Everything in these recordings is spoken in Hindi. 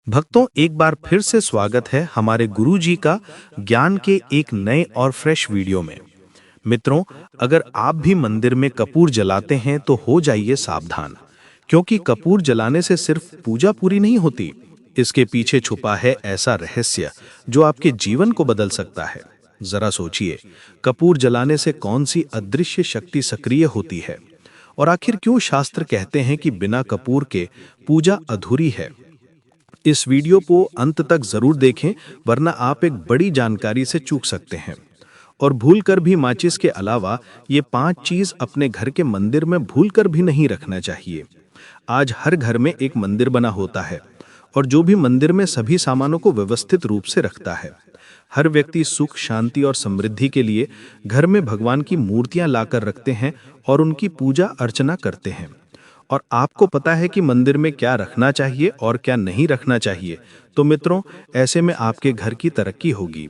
भक्तों, एक बार फिर से स्वागत है हमारे गुरु जी का ज्ञान के एक नए और फ्रेश वीडियो में। मित्रों, अगर आप भी मंदिर में कपूर जलाते हैं तो हो जाइए सावधान, क्योंकि कपूर जलाने से सिर्फ पूजा पूरी नहीं होती। इसके पीछे छुपा है ऐसा रहस्य जो आपके जीवन को बदल सकता है। जरा सोचिए, कपूर जलाने से कौन सी अदृश्य शक्ति सक्रिय होती है, और आखिर क्यों शास्त्र कहते हैं कि बिना कपूर के पूजा अधूरी है। इस वीडियो को अंत तक जरूर देखें, वरना आप एक बड़ी जानकारी से चूक सकते हैं। और भूलकर भी माचिस के अलावा ये 5 चीज अपने घर के मंदिर में भूलकर भी नहीं रखना चाहिए। आज हर घर में एक मंदिर बना होता है, और जो भी मंदिर में सभी सामानों को व्यवस्थित रूप से रखता है। हर व्यक्ति सुख, शांति और समृद्धि के लिए घर में भगवान की मूर्तियां लाकर रखते हैं और उनकी पूजा अर्चना करते हैं। और आपको पता है कि मंदिर में क्या रखना चाहिए और क्या नहीं रखना चाहिए। तो मित्रों, ऐसे में आपके घर की तरक्की होगी,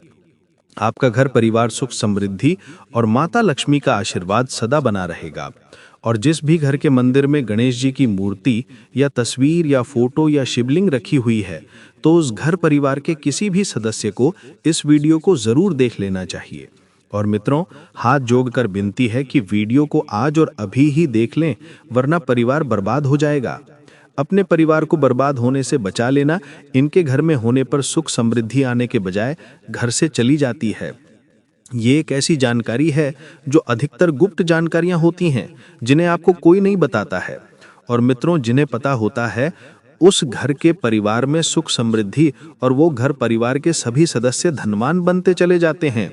आपका घर परिवार सुख, समृद्धि और माता लक्ष्मी का आशीर्वाद सदा बना रहेगा। और जिस भी घर के मंदिर में गणेश जी की मूर्ति या तस्वीर या फोटो या शिवलिंग रखी हुई है, तो उस घर परिवार के किसी भी सदस्य को इस वीडियो को जरूर देख लेना चाहिए। और मित्रों, हाथ जोड़कर विनती है कि वीडियो को आज और अभी ही देख लें, वरना परिवार बर्बाद हो जाएगा। अपने परिवार को बर्बाद होने से बचा लेना। इनके घर में होने पर सुख समृद्धि आने के बजाय घर से चली जाती है। ये एक ऐसी जानकारी है जो अधिकतर गुप्त जानकारियां होती हैं, जिन्हें आपको कोई नहीं बताता है। और मित्रों, जिन्हें पता होता है, उस घर के परिवार में सुख समृद्धि और वो घर परिवार के सभी सदस्य धनवान बनते चले जाते हैं।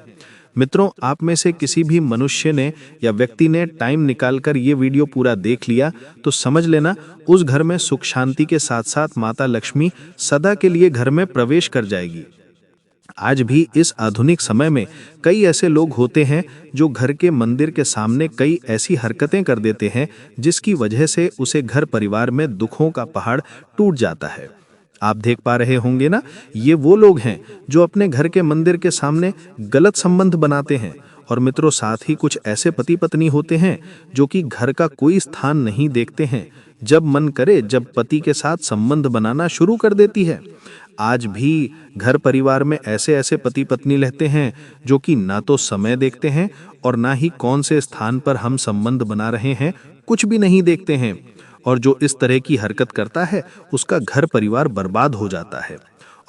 मित्रों, आप में से किसी भी मनुष्य ने या व्यक्ति ने टाइम निकालकर ये वीडियो पूरा देख लिया, तो समझ लेना उस घर में सुख शांति के साथ साथ माता लक्ष्मी सदा के लिए घर में प्रवेश कर जाएगी। आज भी इस आधुनिक समय में कई ऐसे लोग होते हैं जो घर के मंदिर के सामने कई ऐसी हरकतें कर देते हैं, जिसकी वजह से उसे घर परिवार में दुखों का पहाड़ टूट जाता है। आप देख पा रहे होंगे ना, ये वो लोग हैं जो अपने घर के मंदिर के सामने गलत संबंध बनाते हैं। और मित्रों, साथ ही कुछ ऐसे पति पत्नी होते हैं जो कि घर का कोई स्थान नहीं देखते हैं। जब मन करे जब पति के साथ संबंध बनाना शुरू कर देती है। आज भी घर परिवार में ऐसे ऐसे पति पत्नी रहते हैं जो कि ना तो समय देखते हैं और ना ही कौन से स्थान पर हम संबंध बना रहे हैं, कुछ भी नहीं देखते हैं। और जो इस तरह की हरकत करता है, उसका घर परिवार बर्बाद हो जाता है।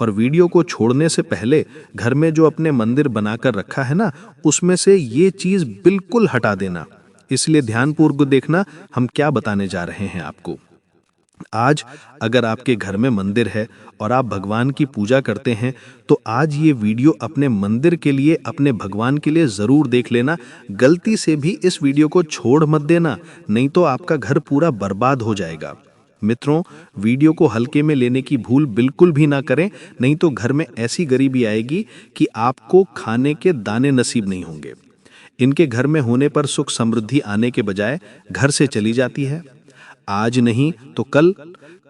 और वीडियो को छोड़ने से पहले घर में जो अपने मंदिर बनाकर रखा है ना, उसमें से ये चीज बिल्कुल हटा देना। इसलिए ध्यानपूर्वक देखना हम क्या बताने जा रहे हैं आपको। आज अगर आपके घर में मंदिर है और आप भगवान की पूजा करते हैं, तो आज ये वीडियो अपने मंदिर के लिए, अपने भगवान के लिए जरूर देख लेना। गलती से भी इस वीडियो को छोड़ मत देना, नहीं तो आपका घर पूरा बर्बाद हो जाएगा। मित्रों, वीडियो को हल्के में लेने की भूल बिल्कुल भी ना करें, नहीं तो घर में ऐसी गरीबी आएगी कि आपको खाने के दाने नसीब नहीं होंगे। इनके घर में होने पर सुख समृद्धि आने के बजाय घर से चली जाती है। आज नहीं तो कल,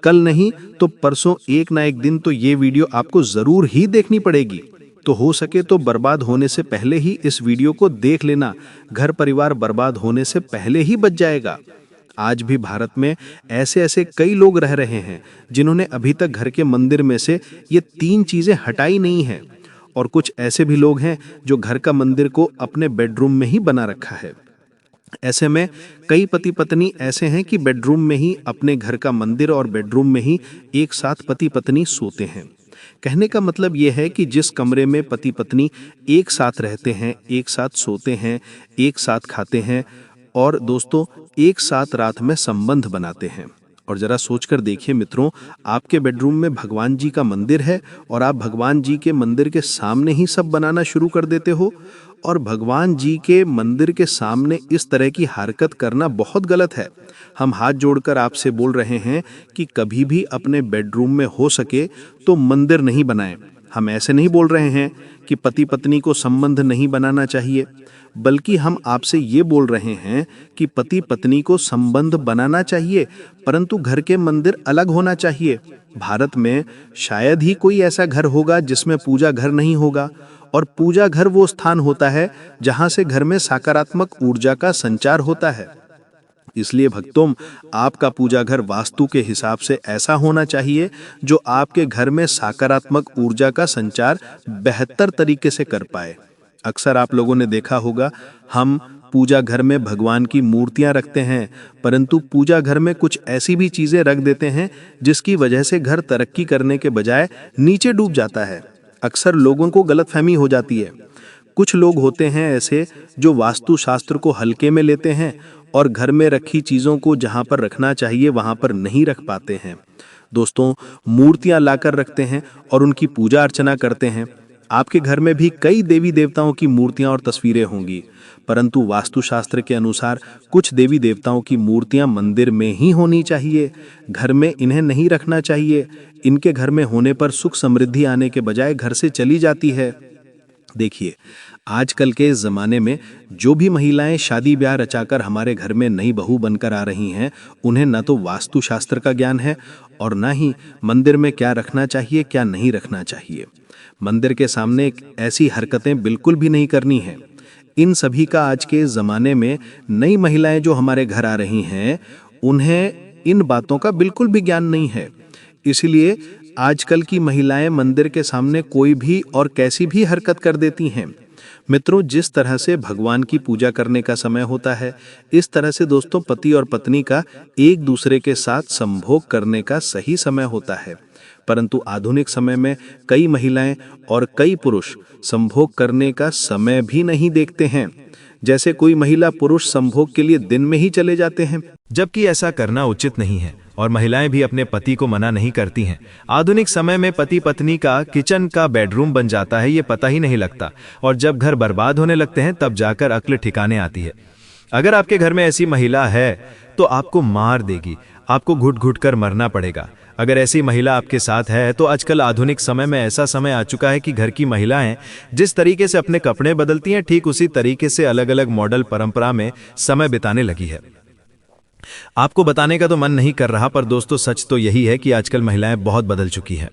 कल नहीं तो परसों, एक ना एक दिन तो ये वीडियो आपको जरूर ही देखनी पड़ेगी। तो हो सके तो बर्बाद होने से पहले ही इस वीडियो को देख लेना। घर परिवार बर्बाद होने से पहले ही बच जाएगा। आज भी भारत में ऐसे ऐसे कई लोग रह रहे हैं जिन्होंने अभी तक घर के मंदिर में से ये 3 चीजें हटाई नहीं हैं। और कुछ ऐसे भी लोग हैं जो घर का मंदिर को अपने बेडरूम में ही बना रखा है। ऐसे में कई पति पत्नी ऐसे हैं कि बेडरूम में ही, अपने घर का मंदिर और बेडरूम में ही एक साथ पति पत्नी सोते हैं। कहने का मतलब यह है कि जिस कमरे में पति पत्नी एक साथ रहते हैं, एक साथ सोते हैं, एक साथ खाते हैं और दोस्तों एक साथ रात में संबंध बनाते हैं। और जरा सोचकर देखिए मित्रों, आपके बेडरूम में भगवान जी का मंदिर है और आप भगवान जी के मंदिर के सामने ही सब बनाना शुरू कर देते हो। और भगवान जी के मंदिर के सामने इस तरह की हरकत करना बहुत गलत है। हम हाथ जोड़कर आपसे बोल रहे हैं कि कभी भी अपने बेडरूम में हो सके तो मंदिर नहीं बनाएं। हम ऐसे नहीं बोल रहे हैं कि पति पत्नी को संबंध नहीं बनाना चाहिए, बल्कि हम आपसे ये बोल रहे हैं कि पति पत्नी को संबंध बनाना चाहिए, परंतु घर के मंदिर अलग होना चाहिए। भारत में शायद ही कोई ऐसा घर होगा जिसमें पूजा घर नहीं होगा। और पूजा घर वो स्थान होता है जहां से घर में सकारात्मक ऊर्जा का संचार होता है। इसलिए भक्तों, आपका पूजा घर वास्तु के हिसाब से ऐसा होना चाहिए जो आपके घर में सकारात्मक ऊर्जा का संचार बेहतर तरीके से कर पाए। अक्सर आप लोगों ने देखा होगा, हम पूजा घर में भगवान की मूर्तियां रखते हैं, परंतु पूजा घर में कुछ ऐसी भी चीजें रख देते हैं जिसकी वजह से घर तरक्की करने के बजाय नीचे डूब जाता है। अक्सर लोगों को गलतफहमी हो जाती है। कुछ लोग होते हैं ऐसे जो वास्तु शास्त्र को हल्के में लेते हैं और घर में रखी चीजों को जहां पर रखना चाहिए वहां पर नहीं रख पाते हैं। दोस्तों, मूर्तियां लाकर रखते हैं और उनकी पूजा अर्चना करते हैं। आपके घर में भी कई देवी देवताओं की मूर्तियां और तस्वीरें होंगी, परंतु वास्तुशास्त्र के अनुसार कुछ देवी देवताओं की मूर्तियां मंदिर में ही होनी चाहिए। घर में इन्हें नहीं रखना चाहिए। इनके घर में होने पर सुख समृद्धि आने के बजाय घर से चली जाती है। देखिए, आजकल के ज़माने में जो भी महिलाएं शादी ब्याह रचाकर हमारे घर में नई बहू बनकर आ रही हैं, उन्हें न तो वास्तुशास्त्र का ज्ञान है और न ही मंदिर में क्या रखना चाहिए क्या नहीं रखना चाहिए। मंदिर के सामने ऐसी हरकतें बिल्कुल भी नहीं करनी है। इन सभी का आज के ज़माने में नई महिलाएं जो हमारे घर आ रही हैं, उन्हें इन बातों का बिल्कुल भी ज्ञान नहीं है। इसलिए आजकल की महिलाएं मंदिर के सामने कोई भी और कैसी भी हरकत कर देती हैं। मित्रों, जिस तरह से भगवान की पूजा करने का समय होता है, इस तरह से दोस्तों पति और पत्नी का एक दूसरे के साथ संभोग करने का सही समय होता है। परंतु आधुनिक समय में कई महिलाएं और कई पुरुष संभोग करने का समय भी नहीं देखते हैं। जैसे कोई महिला पुरुष संभोग के लिए दिन में ही चले जाते हैं, जबकि ऐसा करना उचित नहीं है और महिलाएं भी अपने पति को मना नहीं करती हैं। आधुनिक समय में पति पत्नी का किचन का बेडरूम बन जाता है, ये पता ही नहीं लगता, और जब घर बर्बाद होने लगते हैं तब जाकर अक्ल ठिकाने आती है। अगर आपके घर में ऐसी महिला है तो आपको मार देगी, आपको घुट घुट कर मरना पड़ेगा। अगर ऐसी महिला आपके साथ है तो आजकल आधुनिक समय में ऐसा समय आ चुका है कि घर की महिलाएं जिस तरीके से अपने कपड़े बदलती हैं, ठीक उसी तरीके से अलग अलग मॉडल परंपरा में समय बिताने लगी है। आपको बताने का तो मन नहीं कर रहा, पर दोस्तों सच तो यही है कि आजकल महिलाएं बहुत बदल चुकी हैं।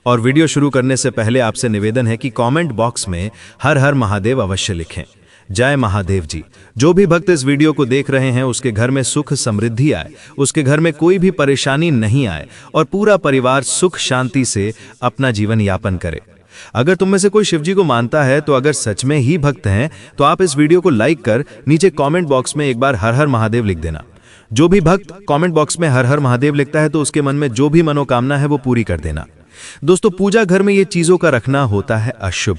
और वीडियो शुरू करने से पहले आपसे निवेदन है कि कमेंट बॉक्स में हर हर महादेव अवश्य लिखें। जय महादेव जी। जो भी भक्त इस वीडियो को देख रहे हैं उसके घर में सुख समृद्धि आए, उसके घर में कोई भी परेशानी नहीं आए और पूरा परिवार सुख शांति से अपना जीवन यापन करे। अगर तुम में से कोई शिवजी को मानता है तो अगर सच में ही भक्त हैं तो आप इस वीडियो को लाइक कर नीचे कमेंट बॉक्स में एक बार हर हर महादेव लिख देना। जो भी भक्त कमेंट बॉक्स में हर हर महादेव लिखता है तो उसके मन में जो भी मनोकामना है वो पूरी कर देना। दोस्तों, पूजा घर में ये चीजों का रखना होता है अशुभ,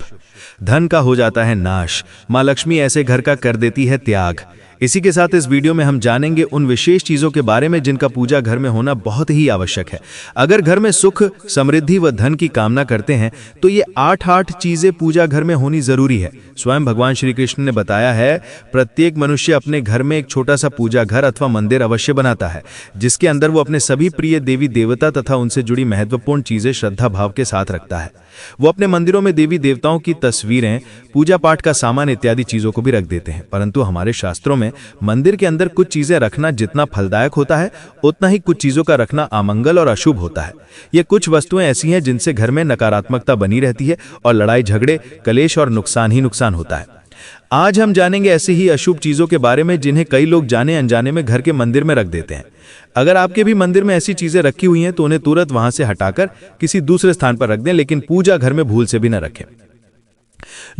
धन का हो जाता है नाश, मां लक्ष्मी ऐसे घर का कर देती है त्याग। इसी के साथ इस वीडियो में हम जानेंगे उन विशेष चीजों के बारे में जिनका पूजा घर में होना बहुत ही आवश्यक है। अगर घर में सुख समृद्धि व धन की कामना करते हैं तो ये 8 चीजें पूजा घर में होनी जरूरी है। स्वयं भगवान श्री कृष्ण ने बताया है, प्रत्येक मनुष्य अपने घर में एक छोटा सा पूजा घर अथवा मंदिर अवश्य बनाता है, जिसके अंदर वो अपने सभी प्रिय देवी देवता तथा उनसे जुड़ी महत्वपूर्ण चीजें श्रद्धा भाव के साथ रखता है। वो अपने मंदिरों में देवी देवताओं की तस्वीरें, पूजा पाठ का सामान इत्यादि चीजों को भी रख देते हैं। परंतु हमारे शास्त्रों में मंदिर के अंदर कुछ चीजें रखना जितना फलदायक होता है, उतना ही कुछ चीजों का रखना अमंगल और अशुभ होता है। ये कुछ वस्तुएं ऐसी हैं जिनसे घर में नकारात्मकता बनी रहती है और लड़ाई झगड़े, कलेश और नुकसान ही नुकसान होता है। आज हम जानेंगे ऐसी ही अशुभ चीजों के बारे में जिन्हें कई लोग जाने अनजाने में घर के मंदिर में रख देते हैं। अगर आपके भी मंदिर में ऐसी चीजें रखी हुई हैं तो उन्हें तुरंत वहां से हटाकर किसी दूसरे स्थान पर रख दें, लेकिन पूजा घर में भूल से भी न रखें।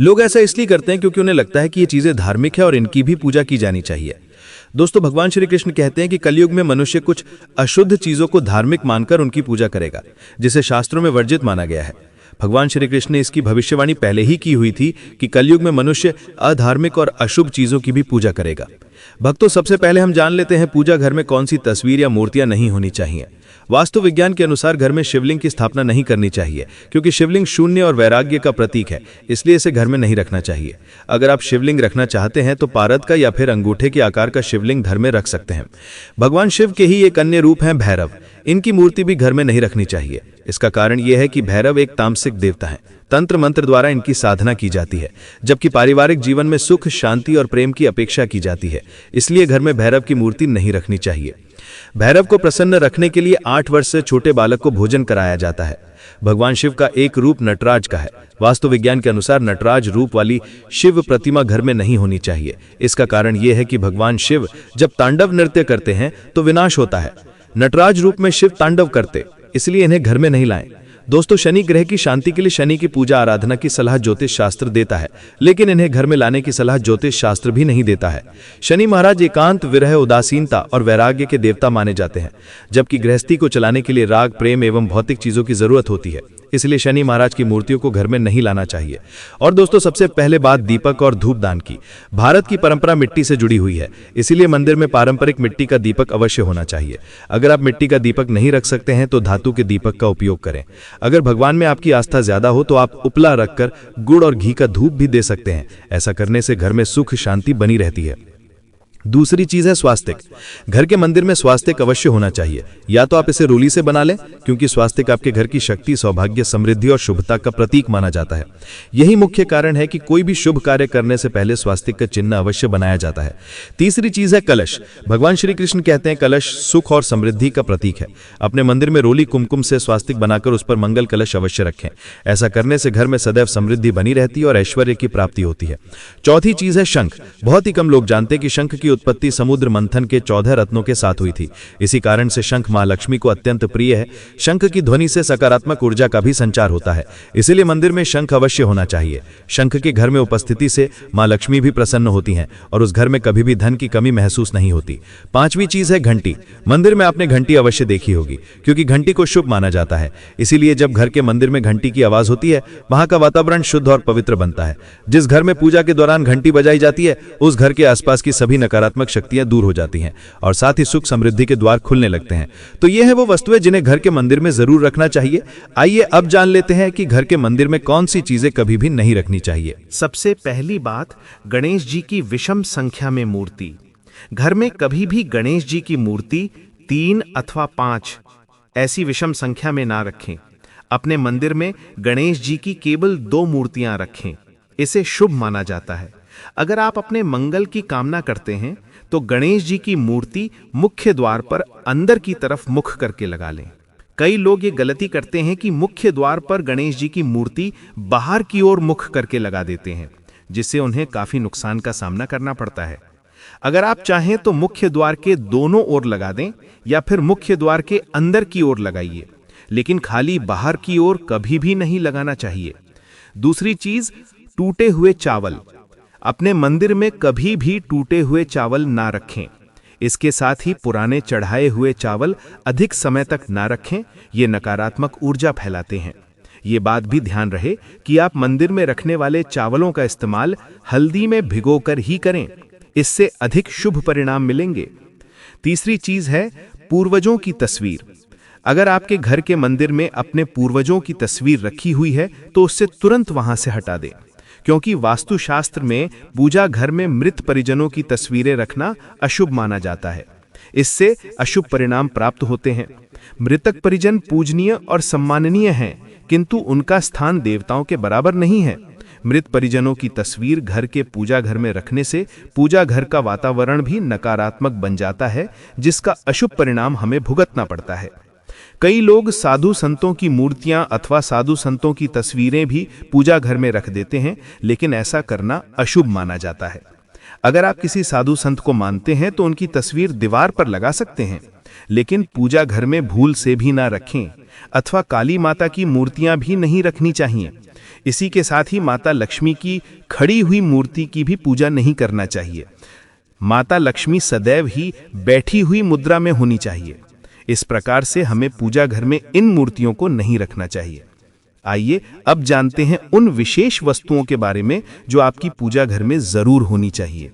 लोग ऐसा इसलिए करते हैं क्योंकि उन्हें लगता है कि ये चीजें धार्मिक है और इनकी भी पूजा की जानी चाहिए। दोस्तों, भगवान श्री कृष्ण कहते हैं कि कलयुग में मनुष्य कुछ अशुद्ध चीजों को धार्मिक मानकर उनकी पूजा करेगा, जिसे शास्त्रों में वर्जित माना गया है। भगवान श्री कृष्ण ने इसकी भविष्यवाणी पहले ही की हुई थी कि कलयुग में मनुष्य अधार्मिक और अशुभ चीजों की भी पूजा करेगा। भक्तों, सबसे पहले हम जान लेते हैं पूजा घर में कौन सी तस्वीर या मूर्तियां नहीं होनी चाहिए। वास्तु विज्ञान के अनुसार घर में शिवलिंग की स्थापना नहीं करनी चाहिए, क्योंकि शिवलिंग शून्य और वैराग्य का प्रतीक है, इसलिए इसे घर में नहीं रखना चाहिए। अगर आप शिवलिंग रखना चाहते हैं तो पारद का या फिर अंगूठे के आकार का शिवलिंग घर में रख सकते हैं। भगवान शिव के ही एक अन्य रूप हैं भैरव। इनकी मूर्ति भी घर में नहीं रखनी चाहिए। इसका कारण यह है कि भैरव एक तामसिक देवता है। तंत्र मंत्र द्वारा इनकी साधना की जाती है, जबकि पारिवारिक जीवन में सुख शांति और प्रेम की अपेक्षा की जाती है। इसलिए घर में भैरव की मूर्ति नहीं रखनी चाहिए। भैरव को प्रसन्न रखने के लिए 8 वर्ष से छोटे बालक को भोजन कराया जाता है। भगवान शिव का एक रूप नटराज का है। वास्तु विज्ञान के अनुसार नटराज रूप वाली शिव प्रतिमा घर में नहीं होनी चाहिए। इसका कारण यह है कि भगवान शिव जब तांडव नृत्य करते हैं तो विनाश होता है। नटराज रूप में शिव तांडव करते, इसलिए इन्हें घर में नहीं लाएं। दोस्तों, शनि ग्रह की शांति के लिए शनि की पूजा आराधना की सलाह ज्योतिष शास्त्र देता है, लेकिन इन्हें घर में लाने की सलाह ज्योतिष शास्त्र भी नहीं देता है। शनि महाराज एकांत, विरह, उदासीनता और वैराग्य के देवता माने जाते हैं, जबकि गृहस्थी को चलाने के लिए राग, प्रेम एवं भौतिक चीजों की जरूरत होती है। इसलिए शनि महाराज की मूर्तियों को घर में नहीं लाना चाहिए। और दोस्तों, सबसे पहले बात दीपक और धूप दान की। भारत की परंपरा मिट्टी से जुड़ी हुई है, इसीलिए मंदिर में पारंपरिक मिट्टी का दीपक अवश्य होना चाहिए। अगर आप मिट्टी का दीपक नहीं रख सकते हैं तो धातु के दीपक का उपयोग करें। अगर भगवान में आपकी आस्था ज्यादा हो तो आप उपला रखकर गुड़ और घी का धूप भी दे सकते हैं। ऐसा करने से घर में सुख शांति बनी रहती है। दूसरी चीज है स्वास्तिक। घर के मंदिर में स्वास्तिक अवश्य होना चाहिए। या तो आप इसे रूली से बना लें, क्योंकि स्वास्तिक आपके घर की शक्ति, सौभाग्य, समृद्धि और शुभता का प्रतीक माना जाता है। यही मुख्य कारण है कि कोई भी शुभ कार्य करने से पहले स्वास्तिक का चिन्ह अवश्य बनाया जाता है। तीसरी चीज है कलश। भगवान श्री कृष्ण कहते हैं कलश सुख और समृद्धि का प्रतीक है। अपने मंदिर में रोली कुमकुम से स्वास्तिक बनाकर उस पर मंगल कलश अवश्य रखें। ऐसा करने से घर में सदैव समृद्धि बनी रहती है और ऐश्वर्य की प्राप्ति होती है। चौथी चीज है शंख। बहुत ही कम लोग जानते हैं कि शंख की उत्पत्ति समुद्र मंथन के 14 रत्नों के साथ हुई थी। इसी कारण से शंख मां लक्ष्मी को अत्यंत प्रिय है। शंख की ध्वनि से सकारात्मक ऊर्जा का भी संचार होता है, इसीलिए मंदिर में शंख अवश्य होना चाहिए। शंख के घर में उपस्थिति से मां लक्ष्मी भी प्रसन्न होती हैं और उस घर में कभी भी धन की कमी महसूस नहीं होती। पांचवी चीज है घंटी। मंदिर में आपने घंटी अवश्य देखी होगी, क्योंकि घंटी को शुभ माना जाता है। इसीलिए जब घर के मंदिर में घंटी की आवाज होती है, वहां का वातावरण शुद्ध और पवित्र बनता है। जिस घर में पूजा के दौरान घंटी बजाई जाती है, उस घर के आसपास की सभी नकारात्मक शक्तियां दूर हो जाती हैं और साथ ही सुख समृद्धि के द्वार खुलने लगते हैं। तो ये है वो वस्तुएं जिन्हें घर के मंदिर में जरूर रखना चाहिए। आइए अब जान लेते हैं कि घर के मंदिर में कौन सी चीजें कभी भी नहीं रखनी चाहिए। सबसे पहली बात, गणेश जी की विषम संख्या में मूर्ति। घर में कभी भी गणेश जी की मूर्ति 3 अथवा 5 ऐसी विषम संख्या में ना रखें। अपने मंदिर में गणेश जी की केवल 2 मूर्तियां रखें, इसे शुभ माना जाता है। अगर आप अपने मंगल की कामना करते हैं तो गणेश जी की मूर्ति मुख्य द्वार पर अंदर की तरफ मुख करके लगा लें। कई लोग ये गलती करते हैं कि मुख्य द्वार पर गणेश जी की मूर्ति बाहर की ओर मुख करके लगा देते हैं, जिससे उन्हें काफी नुकसान का सामना करना पड़ता है। अगर आप चाहें तो मुख्य द्वार के दोनों ओर लगा दें या फिर मुख्य द्वार के अंदर की ओर लगाइए, लेकिन खाली बाहर की ओर कभी भी नहीं लगाना चाहिए। दूसरी चीज, टूटे हुए चावल। अपने मंदिर में कभी भी टूटे हुए चावल ना रखें। इसके साथ ही पुराने चढ़ाए हुए चावल अधिक समय तक ना रखें, ये नकारात्मक ऊर्जा फैलाते हैं। ये बात भी ध्यान रहे कि आप मंदिर में रखने वाले चावलों का इस्तेमाल हल्दी में भिगोकर ही करें, इससे अधिक शुभ परिणाम मिलेंगे। तीसरी चीज है पूर्वजों की तस्वीर। अगर आपके घर के मंदिर में अपने पूर्वजों की तस्वीर रखी हुई है तो उससे तुरंत वहां से हटा दें, क्योंकि वास्तुशास्त्र में पूजा घर में मृत परिजनों की तस्वीरें रखना अशुभ माना जाता है। इससे अशुभ परिणाम प्राप्त होते हैं। मृतक परिजन पूजनीय और सम्माननीय हैं, किंतु उनका स्थान देवताओं के बराबर नहीं है। मृत परिजनों की तस्वीर घर के पूजा घर में रखने से पूजा घर का वातावरण भी नकारात्मक बन जाता है, जिसका अशुभ परिणाम हमें भुगतना पड़ता है। कई लोग साधु संतों की मूर्तियां अथवा साधु संतों की तस्वीरें भी पूजा घर में रख देते हैं, लेकिन ऐसा करना अशुभ माना जाता है। अगर आप किसी साधु संत को मानते हैं तो उनकी तस्वीर दीवार पर लगा सकते हैं, लेकिन पूजा घर में भूल से भी ना रखें। अथवा काली माता की मूर्तियां भी नहीं रखनी चाहिए। इसी के साथ ही माता लक्ष्मी की खड़ी हुई मूर्ति की भी पूजा नहीं करना चाहिए। माता लक्ष्मी सदैव ही बैठी हुई मुद्रा में होनी चाहिए। इस प्रकार से हमें पूजा घर में इन मूर्तियों को नहीं रखना चाहिए। आइए अब जानते हैं उन विशेष वस्तुओं के बारे में जो आपकी पूजा घर में जरूर होनी चाहिए।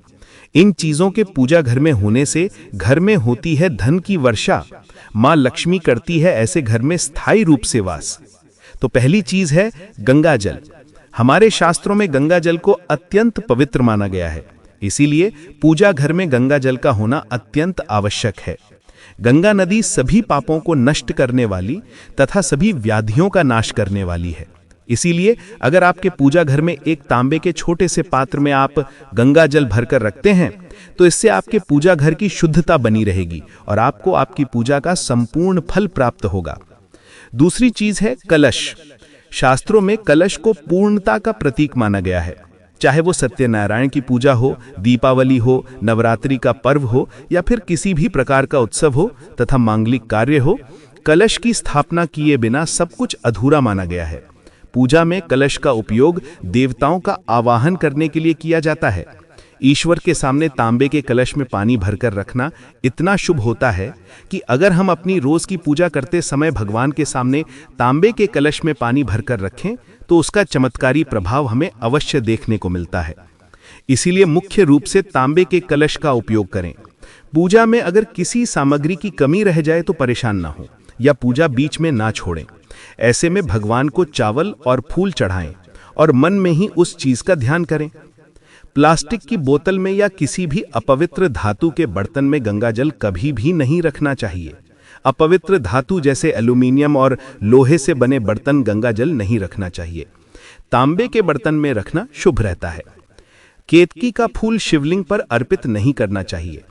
इन चीजों के पूजा घर में होने से घर में होती है धन की वर्षा। मां लक्ष्मी करती है ऐसे घर में स्थायी रूप से वास। तो पहली चीज है गंगा जल। हमारे शास्त्रों में गंगा जल को अत्यंत पवित्र माना गया है, इसीलिए पूजा घर में गंगा जल का होना अत्यंत आवश्यक है। गंगा नदी सभी पापों को नष्ट करने वाली तथा सभी व्याधियों का नाश करने वाली है। इसीलिए अगर आपके पूजा घर में एक तांबे के छोटे से पात्र में आप गंगा जल भरकर रखते हैं तो इससे आपके पूजा घर की शुद्धता बनी रहेगी और आपको आपकी पूजा का संपूर्ण फल प्राप्त होगा। दूसरी चीज है कलश। शास्त्रों में कलश को पूर्णता का प्रतीक माना गया है। चाहे वो सत्यनारायण की पूजा हो, दीपावली हो, नवरात्रि का पर्व हो या फिर किसी भी प्रकार का उत्सव हो तथा मांगलिक कार्य हो, कलश की स्थापना किए बिना सब कुछ अधूरा माना गया है। पूजा में कलश का उपयोग देवताओं का आवाहन करने के लिए किया जाता है। ईश्वर के सामने तांबे के कलश में पानी भरकर रखना इतना शुभ होता है कि अगर हम अपनी रोज की पूजा करते समय भगवान के सामने तांबे के कलश में पानी भरकर रखें तो उसका चमत्कारी प्रभाव हमें अवश्य देखने को मिलता है। इसीलिए मुख्य रूप से तांबे के कलश का उपयोग करें। पूजा में अगर किसी सामग्री की कमी रह जाए तो परेशान ना हो या पूजा बीच में ना छोड़ें। ऐसे में भगवान को चावल और फूल चढ़ाएं और मन में ही उस चीज का ध्यान करें। प्लास्टिक की बोतल में या किसी भी अपवित्र धातु के बर्तन में गंगा जल कभी भी नहीं रखना चाहिए। अपवित्र धातु जैसे एल्यूमिनियम और लोहे से बने बर्तन गंगा जल नहीं रखना चाहिए। तांबे के बर्तन में रखना शुभ रहता है। केतकी का फूल शिवलिंग पर अर्पित नहीं करना चाहिए।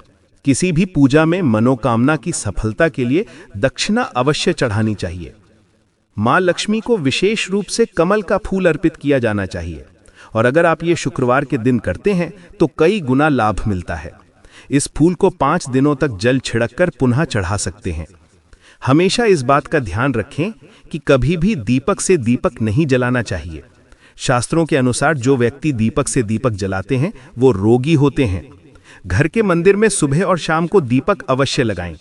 किसी भी पूजा में मनोकामना की सफलता के लिए दक्षिणा अवश्य चढ़ानी चाहिए। मां लक्ष्मी को विशेष रूप से कमल का फूल अर्पित किया जाना चाहिए और अगर आप ये शुक्रवार के दिन करते हैं तो कई गुना लाभ मिलता है। इस फूल को 5 दिनों तक जल छिड़ककर पुनः चढ़ा सकते हैं। हमेशा इस बात का ध्यान रखें कि कभी भी दीपक से दीपक नहीं जलाना चाहिए। शास्त्रों के अनुसार जो व्यक्ति दीपक से दीपक जलाते हैं वो रोगी होते हैं। घर के मंदिर में सुबह और शाम को दीपक अवश्य लगाएं।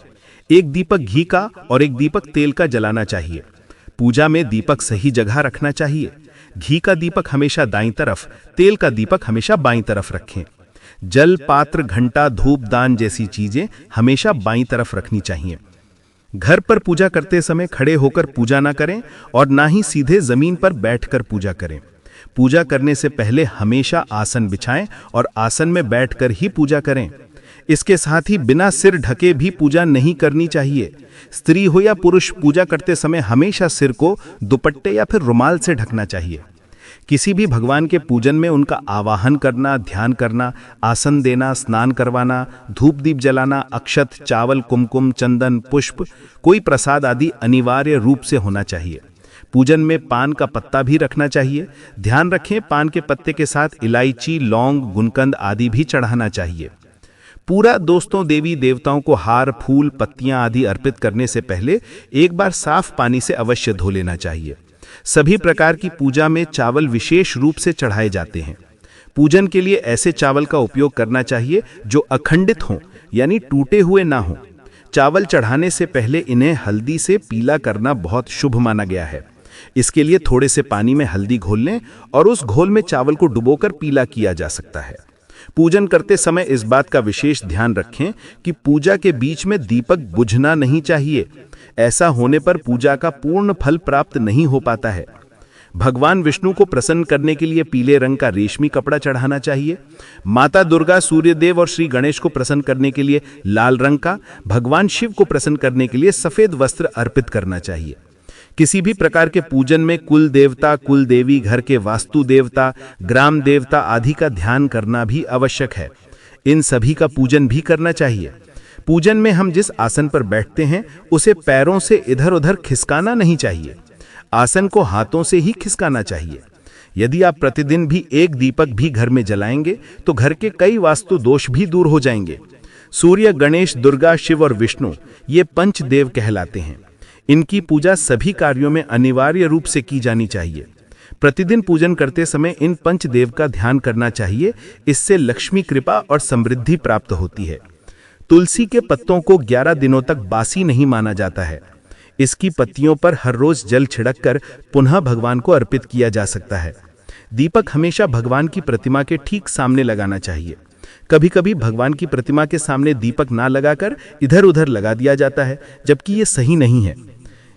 एक दीपक घी का और एक दीपक तेल का जलाना चाहिए। पूजा में दीपक सही जगह रखना चाहिए। घी का दीपक हमेशा दाईं तरफ, तेल का दीपक हमेशा बाईं तरफ रखें। जल, पात्र, घंटा, धूप दान जैसी चीजें हमेशा बाईं तरफ रखनी चाहिए। घर पर पूजा करते समय खड़े होकर पूजा ना करें और ना ही सीधे जमीन पर बैठकर पूजा करें। पूजा करने से पहले हमेशा आसन बिछाएं और आसन में बैठकर ही पूजा करें। इसके साथ ही बिना सिर ढके भी पूजा नहीं करनी चाहिए। स्त्री हो या पुरुष पूजा करते समय हमेशा सिर को दुपट्टे या फिर रुमाल से ढकना चाहिए। किसी भी भगवान के पूजन में उनका आवाहन करना, ध्यान करना, आसन देना, स्नान करवाना, धूप दीप जलाना, अक्षत, चावल, कुमकुम, चंदन, पुष्प, कोई प्रसाद आदि अनिवार्य रूप से होना चाहिए। पूजन में पान का पत्ता भी रखना चाहिए। ध्यान रखें, पान के पत्ते के साथ इलायची, लौंग, गुलकंद आदि भी चढ़ाना चाहिए। पूरा दोस्तों देवी देवताओं को हार, फूल, पत्तियां आदि अर्पित करने से पहले एक बार साफ पानी से अवश्य धो लेना चाहिए। सभी प्रकार की पूजा में चावल विशेष रूप से चढ़ाए जाते हैं। पूजन के लिए ऐसे चावल का उपयोग करना चाहिए जो अखंडित हों, यानी टूटे हुए ना हों। चावल चढ़ाने से पहले इन्हें हल्दी से पीला करना बहुत शुभ माना गया है। इसके लिए थोड़े से पानी में हल्दी घोल लें और उस घोल में चावल को डुबोकर पीला किया जा सकता है। पूजन करते समय इस बात का विशेष ध्यान रखें कि पूजा के बीच में दीपक बुझना नहीं चाहिए। ऐसा होने पर पूजा का पूर्ण फल प्राप्त नहीं हो पाता है। भगवान विष्णु को प्रसन्न करने के लिए पीले रंग का रेशमी कपड़ा चढ़ाना चाहिए। माता दुर्गा, सूर्यदेव और श्री गणेश को प्रसन्न करने के लिए लाल रंग का, भगवान शिव को प्रसन्न करने के लिए सफेद वस्त्र अर्पित करना चाहिए। किसी भी प्रकार के पूजन में कुल देवता, कुल देवी, घर के वास्तु देवता, ग्राम देवता आदि का ध्यान करना भी आवश्यक है। इन सभी का पूजन भी करना चाहिए। पूजन में हम जिस आसन पर बैठते हैं उसे पैरों से इधर उधर खिसकाना नहीं चाहिए। आसन को हाथों से ही खिसकाना चाहिए। यदि आप प्रतिदिन भी एक दीपक भी घर में जलाएंगे तो घर के कई वास्तु दोष भी दूर हो जाएंगे। सूर्य, गणेश, दुर्गा, शिव और विष्णु ये पंचदेव कहलाते हैं। इनकी पूजा सभी कार्यों में अनिवार्य रूप से की जानी चाहिए। प्रतिदिन पूजन करते समय इन पंचदेव का ध्यान करना चाहिए। इससे लक्ष्मी कृपा और समृद्धि प्राप्त होती है। तुलसी के पत्तों को 11 दिनों तक बासी नहीं माना जाता है। इसकी पत्तियों पर हर रोज जल छिड़ककर पुनः भगवान को अर्पित किया जा सकता है। दीपक हमेशा भगवान की प्रतिमा के ठीक सामने लगाना चाहिए। कभी कभी भगवान की प्रतिमा के सामने दीपक ना लगाकर इधर उधर लगा दिया जाता है, जबकि ये सही नहीं है।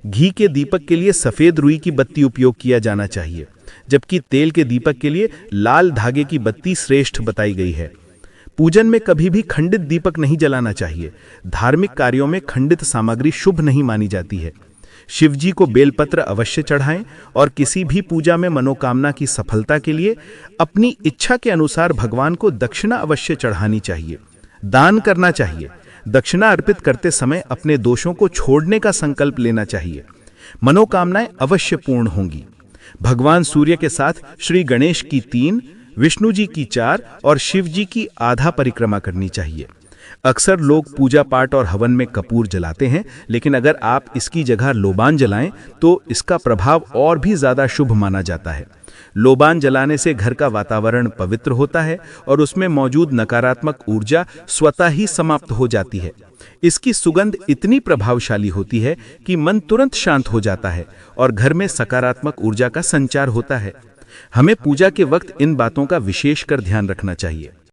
घी के दीपक के लिए सफेद रुई की बत्ती उपयोग किया जाना चाहिए, जबकि तेल के दीपक के लिए लाल धागे की बत्ती श्रेष्ठ बताई गई है। पूजन में कभी भी खंडित दीपक नहीं जलाना चाहिए। धार्मिक कार्यों में खंडित सामग्री शुभ नहीं मानी जाती है। शिवजी को बेलपत्र अवश्य चढ़ाएं और किसी भी पूजा में मनोकामना की सफलता के लिए अपनी इच्छा के अनुसार भगवान को दक्षिणा अवश्य चढ़ानी चाहिए। दान करना चाहिए। दक्षिणा अर्पित करते समय अपने दोषों को छोड़ने का संकल्प लेना चाहिए। मनोकामनाएं अवश्य पूर्ण होंगी। भगवान सूर्य के साथ श्री गणेश की 3, विष्णु जी की 4 और शिव जी की आधा परिक्रमा करनी चाहिए। अक्सर लोग पूजा पाठ और हवन में कपूर जलाते हैं, लेकिन अगर आप इसकी जगह लोबान जलाएं तो इसका प्रभाव और भी ज्यादा शुभ माना जाता है। लोबान जलाने से घर का वातावरण पवित्र होता है और उसमें मौजूद नकारात्मक ऊर्जा स्वतः ही समाप्त हो जाती है। इसकी सुगंध इतनी प्रभावशाली होती है कि मन तुरंत शांत हो जाता है और घर में सकारात्मक ऊर्जा का संचार होता है। हमें पूजा के वक्त इन बातों का विशेष कर ध्यान रखना चाहिए।